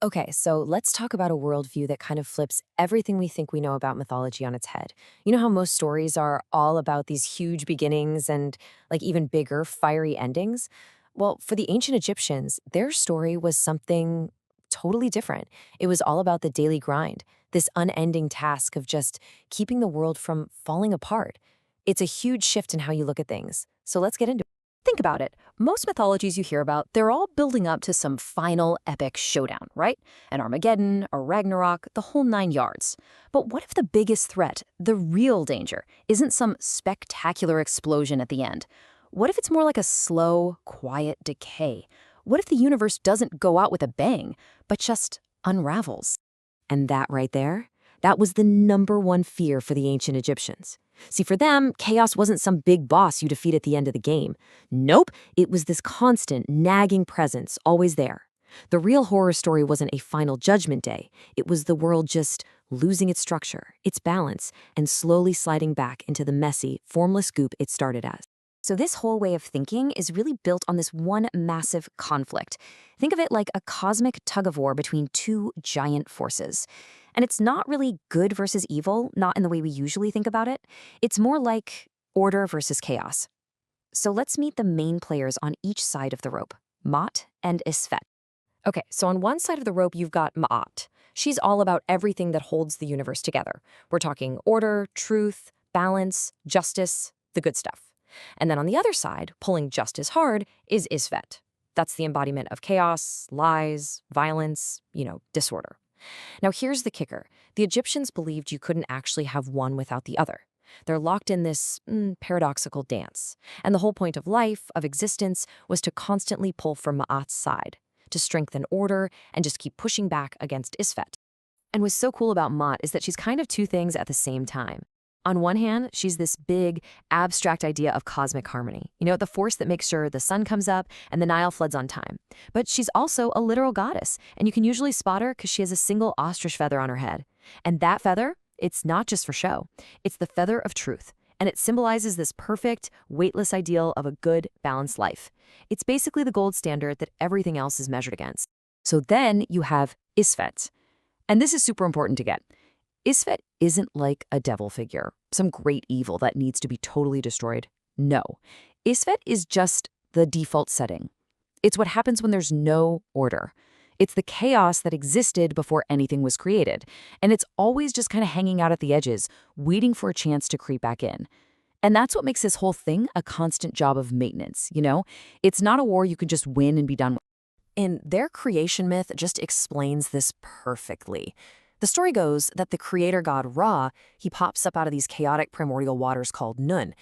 Okay, so let's talk about a worldview that kind of flips everything we think we know about mythology on its head. You know how most stories are all about these huge beginnings and like even bigger, fiery endings? Well, for the ancient Egyptians, their story was something totally different. It was all about the daily grind, this unending task of just keeping the world from falling apart. It's a huge shift in how you look at things. So let's get into it. Think about it. Most mythologies you hear about, they're all building up to some final epic showdown, right? An Armageddon, a Ragnarok, the whole 9 yards. But what if the biggest threat, the real danger, isn't some spectacular explosion at the end? What if it's more like a slow, quiet decay? What if the universe doesn't go out with a bang, but just unravels? And that right there, that was the number one fear for the ancient Egyptians. See, for them, chaos wasn't some big boss you defeat at the end of the game. Nope, it was this constant, nagging presence, always there. The real horror story wasn't a final judgment day. It was the world just losing its structure, its balance, and slowly sliding back into the messy, formless goop it started as. So this whole way of thinking is really built on this one massive conflict. Think of it like a cosmic tug-of-war between two giant forces. And it's not really good versus evil, not in the way we usually think about it. It's more like order versus chaos. So let's meet the main players on each side of the rope, Mot and Isfet. Okay, so on one side of the rope, you've got Ma'at. She's all about everything that holds the universe together. We're talking order, truth, balance, justice, the good stuff. And then on the other side, pulling just as hard, is Isfet. That's the embodiment of chaos, lies, violence, disorder. Now here's the kicker. The Egyptians believed you couldn't actually have one without the other. They're locked in this paradoxical dance. And the whole point of life, of existence, was to constantly pull from Ma'at's side, to strengthen order and just keep pushing back against Isfet. And what's so cool about Mot is that she's kind of two things at the same time. On one hand, she's this big, abstract idea of cosmic harmony. The force that makes sure the sun comes up and the Nile floods on time. But she's also a literal goddess, and you can usually spot her because she has a single ostrich feather on her head. And that feather, it's not just for show. It's the feather of truth, and it symbolizes this perfect, weightless ideal of a good, balanced life. It's basically the gold standard that everything else is measured against. So then you have Isfet. And this is super important to get. Isfet isn't like a devil figure, some great evil that needs to be totally destroyed. No. Isfet is just the default setting. It's what happens when there's no order. It's the chaos that existed before anything was created. And it's always just kind of hanging out at the edges, waiting for a chance to creep back in. And that's what makes this whole thing a constant job of maintenance. It's not a war you can just win and be done with. And their creation myth just explains this perfectly. The story goes that the creator god Ra, he pops up out of these chaotic primordial waters called Nun.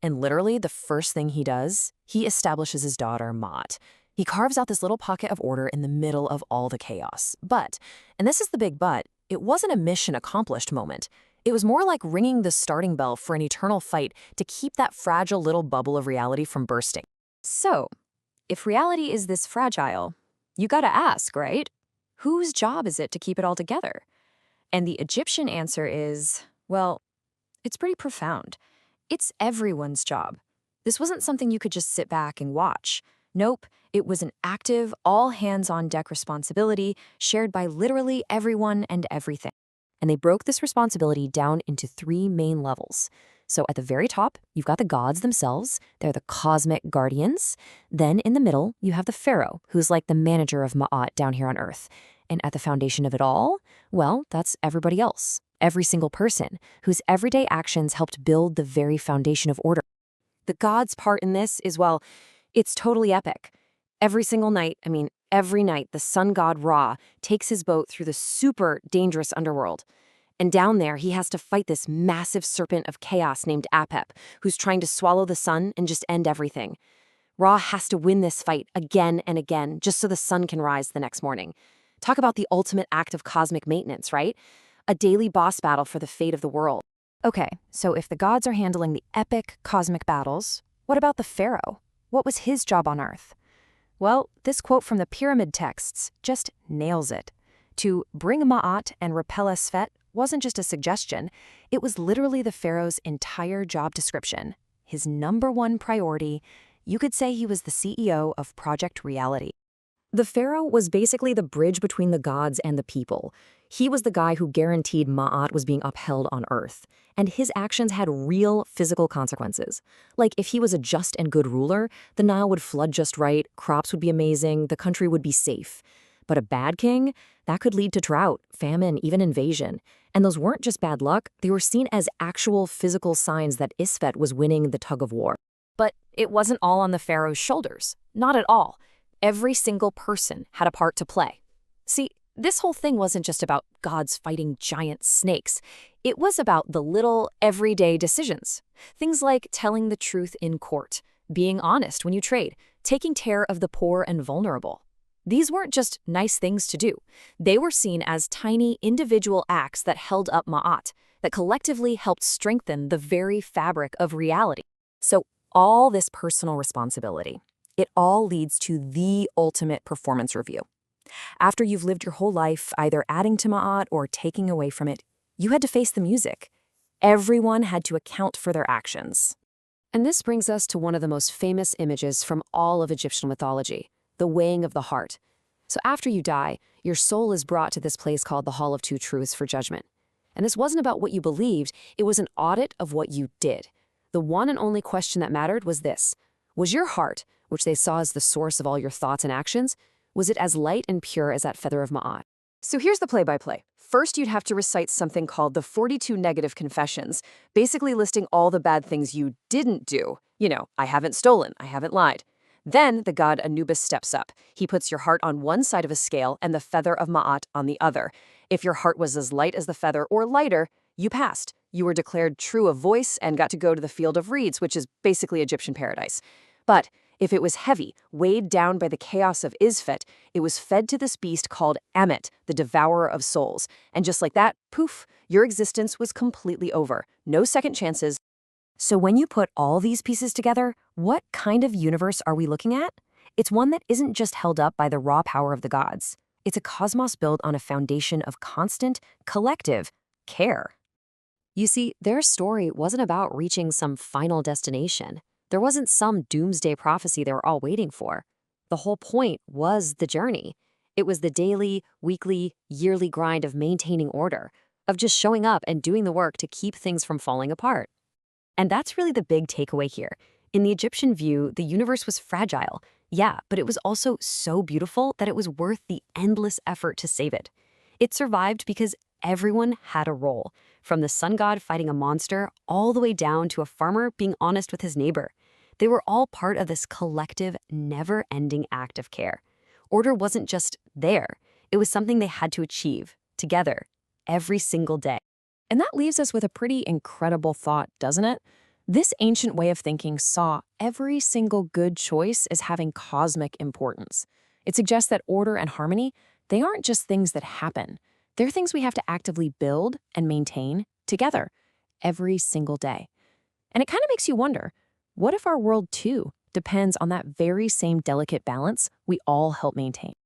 And literally the first thing he does, he establishes his daughter Mot. He carves out this little pocket of order in the middle of all the chaos. But, and this is the big but, it wasn't a mission accomplished moment. It was more like ringing the starting bell for an eternal fight to keep that fragile little bubble of reality from bursting. So, if reality is this fragile, you gotta ask, right? Whose job is it to keep it all together? And the Egyptian answer is, well, it's pretty profound. It's everyone's job. This wasn't something you could just sit back and watch. Nope, it was an active, all-hands-on-deck responsibility shared by literally everyone and everything. And they broke this responsibility down into three main levels. So at the very top, you've got the gods themselves. They're the cosmic guardians. Then in the middle, you have the pharaoh, who's like the manager of Ma'at down here on Earth. And at the foundation of it all, well, that's everybody else, every single person whose everyday actions helped build the very foundation of order. The gods' part in this is, well, it's totally epic. Every single night, every night, the sun god Ra takes his boat through the super dangerous underworld. And down there, he has to fight this massive serpent of chaos named Apep, who's trying to swallow the sun and just end everything. Ra has to win this fight again and again, just so the sun can rise the next morning. Talk about the ultimate act of cosmic maintenance, right? A daily boss battle for the fate of the world. Okay, so if the gods are handling the epic cosmic battles, what about the pharaoh? What was his job on Earth? Well, this quote from the pyramid texts just nails it. To bring Ma'at and repel Esfet wasn't just a suggestion, it was literally the pharaoh's entire job description. His number one priority, you could say he was the CEO of Project Reality. The pharaoh was basically the bridge between the gods and the people. He was the guy who guaranteed Ma'at was being upheld on earth, and his actions had real physical consequences. Like if he was a just and good ruler, the Nile would flood just right, crops would be amazing, the country would be safe. But a bad king, that could lead to drought, famine, even invasion. And those weren't just bad luck, they were seen as actual physical signs that Isfet was winning the tug of war. But it wasn't all on the pharaoh's shoulders. Not at all. Every single person had a part to play. See, this whole thing wasn't just about gods fighting giant snakes. It was about the little, everyday decisions. Things like telling the truth in court, being honest when you trade, taking care of the poor and vulnerable. These weren't just nice things to do. They were seen as tiny individual acts that held up Ma'at, that collectively helped strengthen the very fabric of reality. So all this personal responsibility, it all leads to the ultimate performance review. After you've lived your whole life either adding to Ma'at or taking away from it, you had to face the music. Everyone had to account for their actions. And this brings us to one of the most famous images from all of Egyptian mythology, the weighing of the heart. So after you die, your soul is brought to this place called the Hall of Two Truths for judgment. And this wasn't about what you believed, it was an audit of what you did. The one and only question that mattered was this: was your heart, which they saw as the source of all your thoughts and actions, was it as light and pure as that feather of Ma'at? So here's the play-by-play. First, you'd have to recite something called the 42 negative confessions, basically listing all the bad things you didn't do. I haven't stolen, I haven't lied. Then the god Anubis steps up. He puts your heart on one side of a scale and the feather of Ma'at on the other. If your heart was as light as the feather or lighter, you passed. You were declared true of voice and got to go to the field of reeds, which is basically Egyptian paradise. But if it was heavy, weighed down by the chaos of Isfet, it was fed to this beast called Ammit, the devourer of souls. And just like that, poof, your existence was completely over. No second chances. So when you put all these pieces together, what kind of universe are we looking at? It's one that isn't just held up by the raw power of the gods. It's a cosmos built on a foundation of constant, collective care. You see, their story wasn't about reaching some final destination. There wasn't some doomsday prophecy they were all waiting for. The whole point was the journey. It was the daily, weekly, yearly grind of maintaining order, of just showing up and doing the work to keep things from falling apart. And that's really the big takeaway here. In the Egyptian view, the universe was fragile, yeah, but it was also so beautiful that it was worth the endless effort to save it. It survived because everyone had a role, from the sun god fighting a monster all the way down to a farmer being honest with his neighbor. They were all part of this collective, never-ending act of care. Order wasn't just there. It was something they had to achieve, together, every single day. And that leaves us with a pretty incredible thought, doesn't it? This ancient way of thinking saw every single good choice as having cosmic importance. It suggests that order and harmony, they aren't just things that happen. They're things we have to actively build and maintain together every single day. And it kind of makes you wonder, what if our world too depends on that very same delicate balance we all help maintain?